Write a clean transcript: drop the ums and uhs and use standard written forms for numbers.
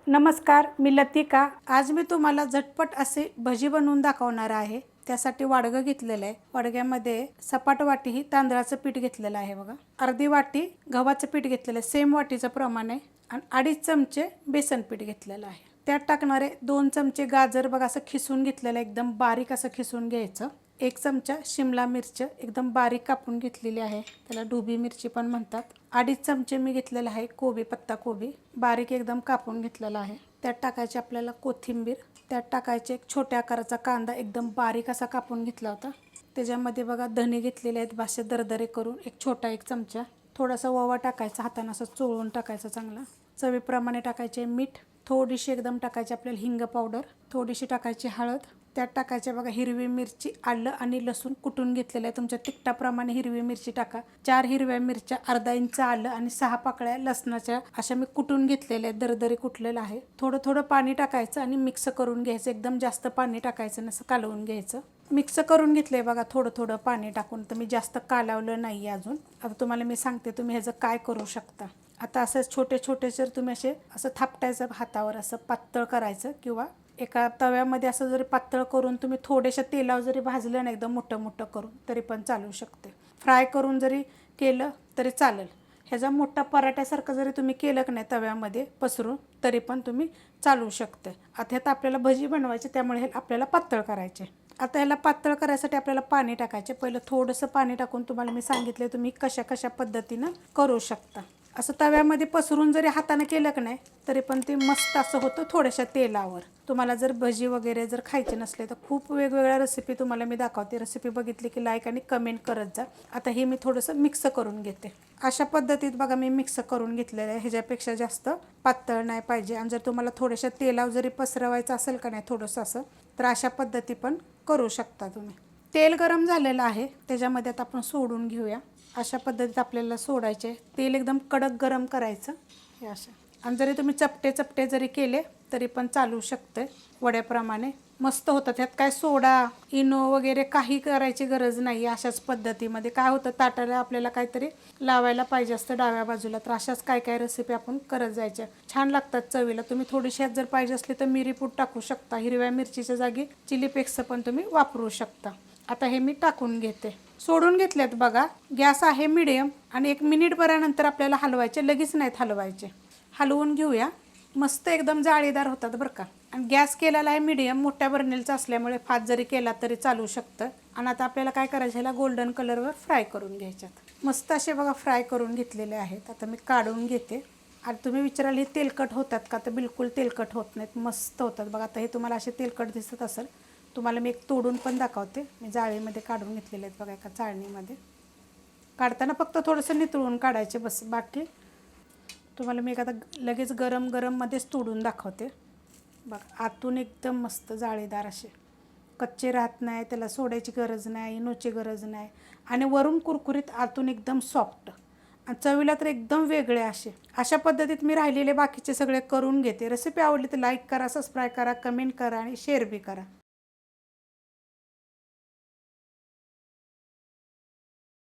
नमस्कार, मी लतिका। आज मी तुम्हाला झटपट असे भजी बनवून दाखवणार आहे। त्यासाठी वाडगं घेतलेलं आहे। वाडग्यामध्ये सपाट वाटी ही तांदळाचं पीठ घेतलेलं आहे बघा। अर्धी वाटी गव्हाचं पीठ घेतलेलं आहे, सेम वाटीचं प्रमाण आहे। आणि 2.5 चमचे बेसन पीठ घेतलेलं आहे। त्यात टाकणारे 2 चमचे गाजर बघा असं खिसून घेतलेलं, एकदम बारीक असं खिसून घ्यायचं। 1 चमचा शिमला मिरची एकदम बारीक कापून घेतलेली आहे, त्याला ढोबी मिरची पण म्हणतात। 2.5 चमचे मी घेतलेला आहे कोबी, पत्ता कोबी बारीक एकदम कापून घेतलेला आहे। त्यात टाकायचे आपल्याला कोथिंबीर, त्यात टाकायचे एक छोट्या आकाराचा कांदा एकदम बारीक असा कापून घेतला होता। त्याच्यामध्ये बघा धने घेतलेले आहेत भाषे दरदरे करून, एक छोटा 1 चमचा। थोडासा ओवा टाकायचा, हाताने असं चोळून टाकायचा चांगला। चवीप्रमाणे टाकायचे मीठ, थोडीशी एकदम टाकायची आपल्याला हिंग पावडर, थोडीशी टाकायची हळद। त्यात टाकायचे बघा हिरवी मिरची, आलं आणि लसूण कुटून घेतलेलं आहे। तुमच्या तिखटाप्रमाणे हिरवी मिरची टाका। 4 हिरव्या मिरच्या, अर्धा इंच आलं आणि 6 पाकळ्या लसणाच्या अशा मी कुटून घेतलेल्या आहेत, दरदरी कुटलेलं आहे। थोडं थोडं पाणी टाकायचं आणि मिक्स करून घ्यायचं, एकदम जास्त पाणी टाकायचं नसं, कालवून घ्यायचं। मिक्स करून घेतलंय बघा थोडं थोडं पाणी टाकून, तर मी जास्त कालवलं नाही अजून। आता तुम्हाला मी सांगते तुम्ही ह्याचं काय करू शकता। आता असं छोटे छोटे जर तुम्ही असं थापटायचं हातावर, असं पातळ करायचं किंवा एका तव्यामध्ये असं जरी पातळ करून तुम्ही थोडेशा तेलावर जरी भाजलं ना एकदम मोठं मोठं करून, तरी पण चालू शकते। फ्राय करून जरी केलं तरी चालेल। ह्याचा मोठा पराठ्यासारखं जरी तुम्ही केलं की नाही तव्यामध्ये पसरून, तरी पण तुम्ही चालू शकते। आता ह्यात आपल्याला भजी बनवायची, त्यामुळे हे आपल्याला पातळ करायचे। आता ह्याला पातळ करायसाठी आपल्याला पाणी टाकायचे। पहिलं थोडंसं पाणी टाकून तुम्हाला मी सांगितले तुम्ही कशा कशा पद्धतीनं करू शकता। असं तव्यामध्ये पसरून जरी हाताने केलं की नाही तरी पण ते मस्त असं होतं थोड्याशा तेलावर। तुम्हाला जर भजी वगैरे जर खायचे नसले तर खूप वेगवेगळ्या रेसिपी तुम्हाला मी दाखवते। रेसिपी बघितली की लाईक आणि कमेंट करत जा। आता हे मी थोडंसं मिक्स करून घेते। अशा पद्धतीत बघा मी मिक्स करून घेतलेलं आहे। ह्याच्यापेक्षा जास्त पातळ नाही पाहिजे। आणि जर तुम्हाला थोड्याशा तेलावर जरी पसरवायचं असेल का नाही थोडंसं असं, तर अशा पद्धती पण करू शकता तुम्ही। तेल गरम झालेलं आहे, त्याच्यामध्ये आता आपण सोडून घेऊया। अशा पद्धतीत आपल्याला सोडायचे। तेल एकदम कडक गरम करायचं हे असं। आणि जरी तुम्ही चपटे चपटे जरी केले तरी पण चालू शकते, वड्याप्रमाणे मस्त होतं। त्यात काय सोडा इनो वगैरे काही करायची गरज नाही। अशाच पद्धतीमध्ये काय होतं, ताटाला आपल्याला काहीतरी लावायला पाहिजे असतं डाव्या बाजूला, तर अशाच काय काय रेसिपी आपण करत जायच्या, छान लागतात चवीला। तुम्ही थोडीशी जर पाहिजे असली तर मिरी पूड टाकू शकता, हिरव्या मिरचीच्या जागी चिली फ्लेक्स पण तुम्ही वापरू शकता। आता हे मी टाकून घेते, सोडून घेतलेत बघा। गॅस आहे मीडियम आणि 1 मिनिटभरानंतर आपल्याला हलवायचे, लगेच नाहीत हलवायचे। हलवून घेऊया, मस्त एकदम जाळीदार होतात बरं का। आणि गॅस केलेला आहे मीडियम, मोठ्या बर्नेलचा असल्यामुळे फास्ट जरी केला तरी चालू शकतं। आणि आता आपल्याला काय करायचं, ह्याला गोल्डन कलरवर फ्राय करून घ्यायच्यात। मस्त असे बघा फ्राय करून घेतलेले आहेत। आता मी काढून घेते। आणि तुम्ही विचाराल हे तेलकट होतात का, तर बिलकुल तेलकट होत नाहीत, मस्त होतात बघा। आता हे तुम्हाला असे तेलकट दिसत असेल, तुम्हाला मी एक तोडून पण दाखवते। मी जाळीमध्ये काढून घेतलेले आहेत बघा, एका चाळणीमध्ये। काढताना फक्त थोडंसं नितळून काढायचे बस, बाकी तुम्हाला मी आता लगेच गरम गरममध्येच तोडून दाखवते बघा। आतून एकदम मस्त जाळीदार असे, कच्चे राहत नाही, त्याला सोडायची गरज नाही, इनोची गरज नाही। आणि वरून कुरकुरीत, आतून एकदम सॉफ्ट आणि चवीला तर एकदम वेगळे असे। अशा पद्धतीत मी राहिलेले बाकीचे सगळे करून घेते। रेसिपी आवडली तर लाईक करा, सबस्क्राईब करा, कमेंट करा आणि शेअर बी करा।